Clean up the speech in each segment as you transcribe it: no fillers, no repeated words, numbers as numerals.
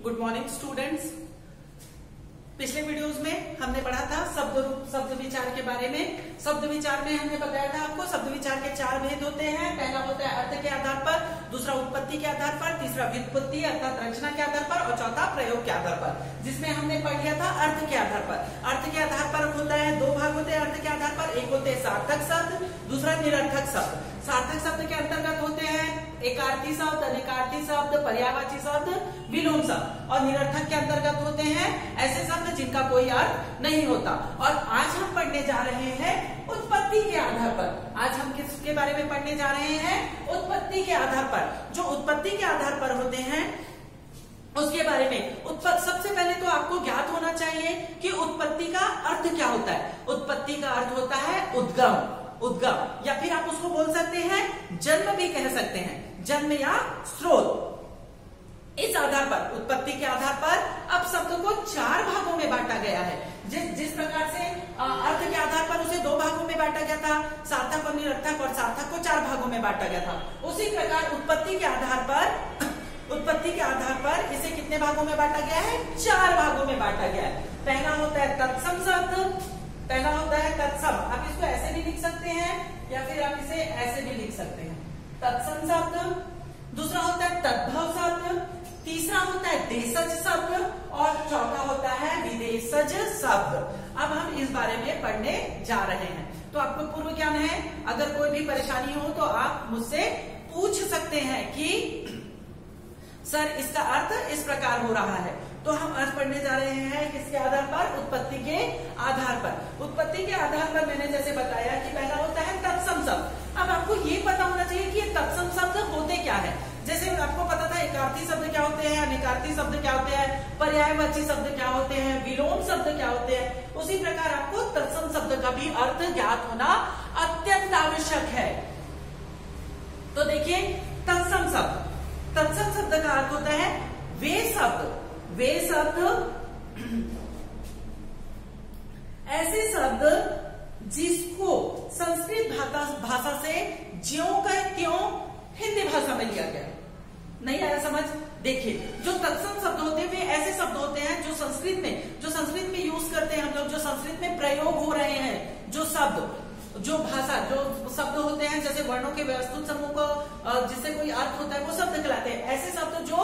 Good morning students. पिछले videos में हमने पढ़ा था शब्द विचार के बारे में। शब्द विचार में हमने बताया था आपको शब्द विचार के चार भेद होते हैं। पहला होता है अर्थ के आधार पर, दूसरा उत्पत्ति के आधार पर, तीसरा व्युत्पत्ति अर्थात रचना के आधार पर और चौथा प्रयोग के आधार पर, जिसमें हमने पढ़ लिया था अर्थ के आधार पर। अर्थ के आधार पर होता है दो भाग होते हैं अर्थ के आधार पर, एक होते हैं सार्थक शब्द, दूसरा निरर्थक शब्द। सार्थक शब्द के अंतर्गत होते हैं एकार्थी शब्द, अनेकार्थी शब्द, पर्यायवाची शब्द, विलोम शब्द। और निरर्थक के अंतर्गत होते हैं ऐसे शब्द जिनका कोई अर्थ नहीं होता। और आज हम पढ़ने जा रहे हैं उत्पत्ति के आधार पर। आज हम किसके बारे में पढ़ने जा रहे हैं? उत्पत्ति के आधार पर। जो उत्पत्ति के आधार पर होते हैं उसके बारे में सबसे पहले तो आपको ज्ञात होना चाहिए कि उत्पत्ति का अर्थ क्या होता है। उत्पत्ति का अर्थ होता है उद्गम, या फिर आप उसको बोल सकते हैं जन्म भी कह सकते हैं, जन्म या स्रोत। इस आधार पर, उत्पत्ति के आधार पर अब शब्द को चार भागों में बांटा गया है। जिस प्रकार से अर्थ के आधार पर उसे दो भागों में बांटा गया था, सार्थक और निरर्थक, और सार्थक को चार भागों में बांटा गया था, उसी प्रकार उत्पत्ति के आधार पर इसे कितने भागों में बांटा गया है? चार भागों में बांटा गया है। पहला होता है तत्सम शब्द, पहला होता है तत्सम। आप इसको ऐसे भी लिख सकते हैं या फिर आप इसे ऐसे भी लिख सकते हैं, तत्सम शब्द। दूसरा होता है तद्भव शब्द, तीसरा होता है देशज शब्द और चौथा होता है विदेशज शब्द। अब हम इस बारे में पढ़ने जा रहे हैं। तो आपको पूर्व ज्ञान है, अगर कोई भी परेशानी हो तो आप मुझसे पूछ सकते हैं कि सर इसका अर्थ इस प्रकार हो रहा है। तो हम अर्थ पढ़ने जा रहे हैं किसके आधार पर? उत्पत्ति के आधार पर। उत्पत्ति के आधार पर मैंने जैसे बताया कि पहला होता है तत्सम शब्द। अब आपको ये पता होना चाहिए कि ये तत्सम शब्द होते क्या है। जैसे आपको पता था एकार्थी शब्द क्या होते हैं, अनेकार्थी शब्द क्या होते हैं, पर्यायवाची शब्द क्या होते हैं, विलोम शब्द क्या होते हैं, उसी प्रकार आपको तत्सम शब्द का भी अर्थ ज्ञात होना अत्यंत आवश्यक है। तो देखिए तत्सम शब्द का अर्थ होता है वे शब्द ऐसे शब्द जिसको संस्कृत भाषा से ज्यों का त्यों हिंदी भाषा में लिया गया। नहीं आया समझ? देखिए जो तत्सम शब्द होते हैं वे ऐसे शब्द होते हैं जो संस्कृत में यूज करते हैं हम लोग, जो संस्कृत में प्रयोग हो रहे हैं, जो शब्द होते हैं, जैसे वर्णों के व्यवस्थित समूह को जिससे कोई अर्थ होता है वो शब्द कहलाते हैं। ऐसे शब्द जो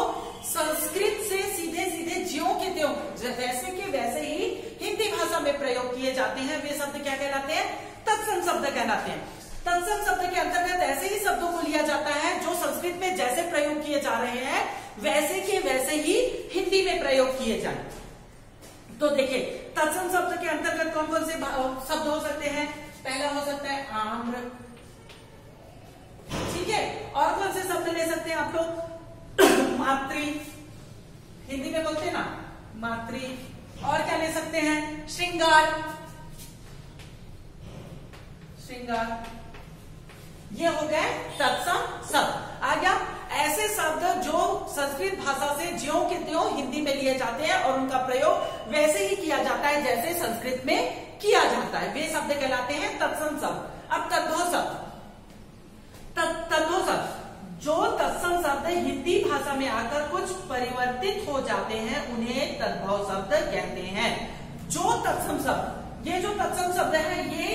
संस्कृत से सीधे ज्यों के त्यों वैसे के वैसे ही हिंदी भाषा में प्रयोग किए जाते हैं, वे शब्द क्या कहलाते हैं? तत्सम शब्द कहलाते हैं। तत्सम शब्द के अंतर्गत ऐसे ही शब्दों को लिया जाता है जो संस्कृत में जैसे प्रयोग किए जा रहे हैं वैसे के वैसे ही हिंदी में प्रयोग किए जाए। तो देखिए तत्सम शब्द के अंतर्गत कौन कौन से शब्द हो सकते हैं? पहला हो सकता है आम्र, ठीक है। और कौन से शब्द ले सकते हैं आप लोग? मातृ, हिंदी में बोलते हैं ना मातृ। और क्या ले सकते हैं? श्रृंगार, ये हो गए तत्सम शब्द। आ गया ऐसे शब्द जो संस्कृत भाषा से ज्यों के त्यों हिंदी में लिए जाते हैं और उनका प्रयोग वैसे ही किया जाता है जैसे संस्कृत में किया जाता है, वे शब्द कहलाते हैं तत्सम शब्द। अब तद्भव शब्द, जो तत्सम शब्द हिंदी भाषा में आकर कुछ परिवर्तित हो जाते हैं उन्हें तद्भव शब्द कहते हैं। जो तत्सम शब्द है ये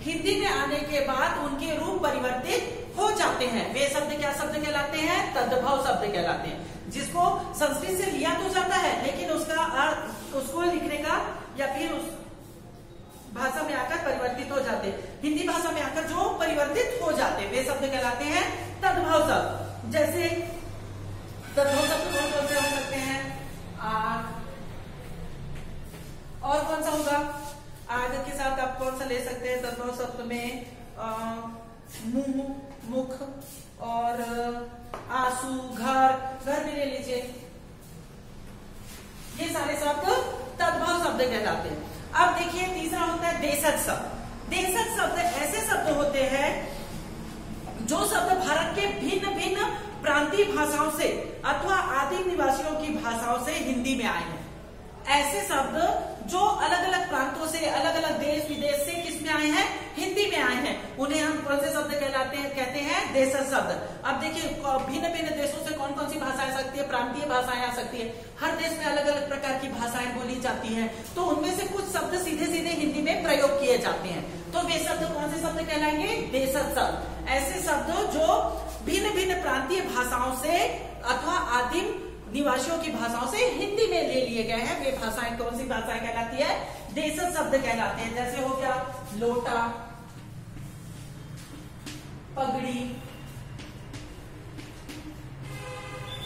हिंदी में आने के बाद उनके रूप परिवर्तित हो जाते हैं, वे शब्द क्या शब्द कहलाते हैं? तद्भव शब्द कहलाते हैं। जिसको संस्कृत से लिया तो जाता है लेकिन उसका अर्थ, उसको लिखने का या फिर उस भाषा में आकर परिवर्तित हो जाते, हिंदी भाषा में आकर जो परिवर्तित हो जाते वे शब्द कहलाते हैं तद्भव शब्द। जैसे तद्भव शब्द कौन से हो सकते हैं? आग, और कौन सा होगा? आग के साथ आप कौन सा ले सकते हैं तद्भव शब्द में? मुंह, मुख, और आंसू, घर भी ले लीजिए। ये सारे शब्द तद्भव शब्द कहलाते हैं। अब देखिए तीसरा होता है देशज शब्द। देशज शब्द ऐसे शब्द होते हैं जो शब्द भारत के भिन्न प्रांतीय भाषाओं से अथवा आदिम निवासियों की भाषाओं से हिंदी में आए हैं। ऐसे शब्द जो अलग अलग प्रांतों से, अलग अलग देश विदेश से किस में आए हैं? हिंदी में आए हैं उन्हें हम कौन से शब्द कहते हैं देशज शब्द। अब देखिए भिन्न भिन्न देशों से कौन कौन सी भाषाएं आ सकती है, प्रांतीय भाषाएं आ सकती है। हर देश में अलग अलग प्रकार की भाषाएं बोली जाती हैं, तो उनमें से कुछ शब्द सीधे सीधे हिंदी में प्रयोग किए जाते हैं। तो वे शब्द कौन से शब्द कहलाएंगे, देशज शब्द। ऐसे शब्द जो भिन्न भिन्न प्रांतीय भाषाओं से अथवा आदिम निवासियों की भाषाओं से हिंदी में ले लिए गए हैं, वे भाषाएं कौन सी भाषाएं कहलाती है, देशज शब्द कहलाते हैं। जैसे हो गया लोटा, पगड़ी,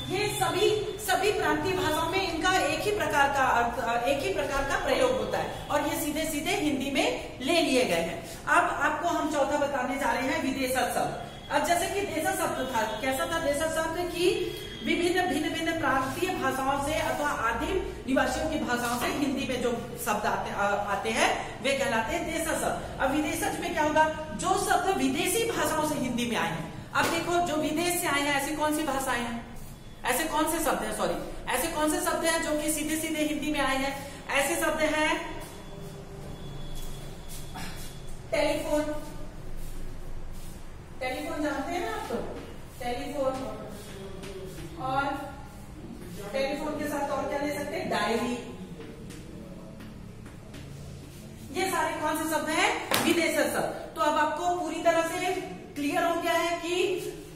ये सभी प्रांतीय भाषाओं में इनका एक ही प्रकार का अर्थ, एक ही प्रकार का प्रयोग होता है और ये सीधे सीधे हिंदी में ले लिए गए हैं। अब आपको हम चौथा बताने जा रहे हैं विदेशज शब्द। अब जैसे कि देशज शब्द था, कैसा था देशज शब्द की विभिन्न भिन्न भिन्न प्रांतीय भाषाओं से अथवा आदिम निवासियों की भाषाओं से हिंदी में जो शब्द आते हैं वे कहलाते हैं देशज शब्द। अब विदेशज में क्या होगा, जो शब्द विदेशी भाषाओं से हिंदी में आए हैं। अब देखो जो विदेश से आए हैं ऐसी कौन सी भाषाएं हैं, ऐसे कौन से शब्द हैं, सॉरी ऐसे कौन से शब्द हैं जो कि सीधे सीधे हिंदी में आए हैं। ऐसे शब्द हैं टेलीफोन, टेलीफोन जानते हैं ना आप, तो टेलीफोन, और टेलीफोन के साथ और क्या ले सकते हैं, डायरी। ये सारे कौन से शब्द हैं, विदेशज शब्द। तो अब आपको पूरी तरह से क्लियर हो गया है कि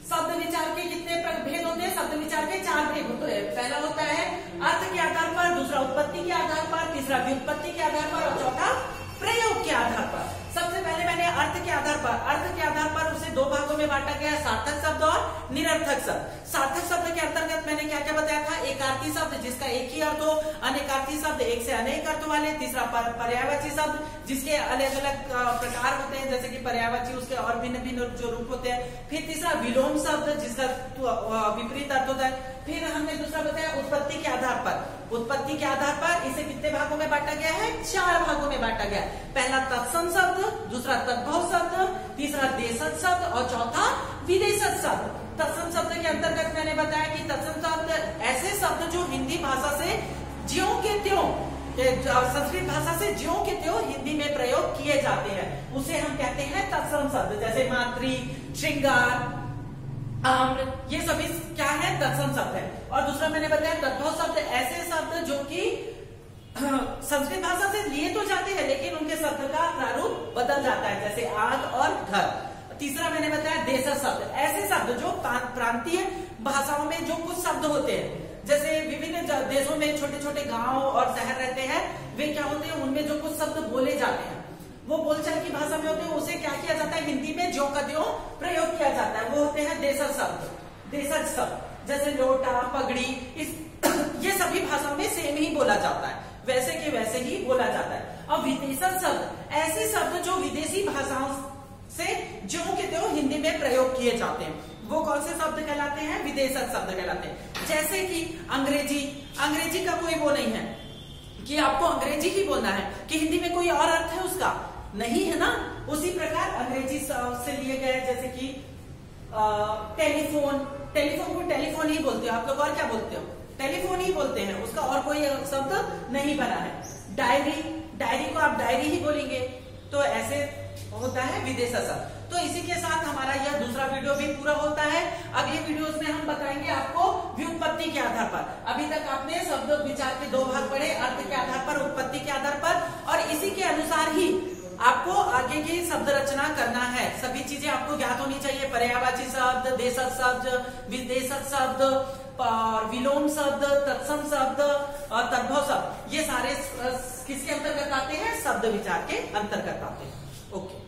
शब्द विचार के कितने भेद होते हैं। शब्द विचार के 4 भेद होते हैं। पहला होता है अर्थ के आधार पर, दूसरा उत्पत्ति के आधार पर, तीसरा व्युत्पत्ति के आधार पर और चौथा प्रयोग के आधार पर। सबसे पहले मैंने अर्थ के आधार पर उसे 2 भागों में बांटा गया है, सार्थक शब्द और निरर्थक शब्द। सार्थक शब्द के अंतर्गत मैंने क्या क्या बताया था, एकार्थी शब्द जिसका एक ही अर्थ हो, अनेकार्थी शब्द एक से अनेक अर्थ वाले, तीसरा पर्यायवाची शब्द जिसके अलग अलग प्रकार होते हैं, जैसे कि पर्यायवाची उसके और भिन्न भिन्न जो रूप होते हैं। फिर तीसरा विलोम शब्द जिसका विपरीत अर्थ होता है। फिर हमने दूसरा बताया उत्पत्ति के आधार पर। उत्पत्ति के आधार पर इसे कितने भागों में बांटा गया है, 4 भागों में बांटा गया है। पहला तत्सम शब्द, दूसरा तद्भव शब्द, तीसरा देशज शब्द और चौथा विदेशज शब्द। तत्सम शब्द के अंतर्गत मैंने बताया कि तत्सम शब्द ऐसे शब्द जो हिंदी भाषा से ज्यों के त्यों, संस्कृत भाषा से ज्यों के त्यों हिंदी में प्रयोग किए जाते हैं, उसे हम कहते हैं तत्सम शब्द। जैसे मातृ, श्रृंगार, आम्र, ये सभी क्या है, तत्सम शब्द है। और दूसरा मैंने बताया तद्भव शब्द, ऐसे शब्द जो कि संस्कृत भाषा से लिए तो जाते हैं लेकिन उनके शब्द का प्रारूप बदल जाता है, जैसे आग और घर। तीसरा मैंने बताया देशज शब्द, ऐसे शब्द जो प्रांतीय भाषाओं में जो कुछ शब्द होते हैं, जैसे विभिन्न देशों में छोटे छोटे गांव और शहर रहते हैं, वे क्या होते हैं, उनमें जो कुछ शब्द बोले जाते हैं वो बोलचाल की भाषा में होते हैं, उसे क्या किया जाता है, हिंदी में ज्यों का त्यों प्रयोग किया जाता है, वो होते हैं देशज शब्द। देशज शब्द जैसे लोटा, पगड़ी, ये सभी भाषाओं में सेम ही बोला जाता है, वैसे के वैसे ही बोला जाता है। और विदेशज शब्द, ऐसे शब्द जो विदेशी भाषाओं से ज्यों के त्यों हिंदी में प्रयोग किए जाते हैं, वो कौन से शब्द कहलाते हैं, विदेशज शब्द कहलाते हैं। जैसे कि अंग्रेजी, अंग्रेजी का कोई वो नहीं है कि आपको अंग्रेजी ही बोलना है कि हिंदी में कोई और अर्थ है उसका, नहीं है ना। उसी प्रकार अंग्रेजी से लिए गए, जैसे कि टेलीफोन, टेलीफोन को टेलीफोन ही बोलते हो आप लोग, और क्या बोलते हो, टेलीफोन ही बोलते हैं, उसका और कोई शब्द नहीं बना है। डायरी, डायरी को आप डायरी ही बोलेंगे, तो ऐसे होता है विदेशज शब्द। तो इसी के साथ हमारा यह दूसरा वीडियो भी पूरा होता है। अगले वीडियोस में हम बताएंगे आपको व्युत्पत्ति के आधार पर। अभी तक आपने शब्द विचार के 2 भाग पढ़े, अर्थ के आधार पर, उत्पत्ति के आधार पर, और इसी के अनुसार ही आपको आगे की शब्द रचना करना है। सभी चीजें आपको ज्ञात होनी चाहिए, पर्यायवाची शब्द, देशज शब्द, विदेशज शब्द, विलोम शब्द, तत्सम शब्द और तद्भव शब्द, ये सारे किसके अंतर्गत आते हैं, शब्द विचार के अंतर्गत आते हैं। ओके।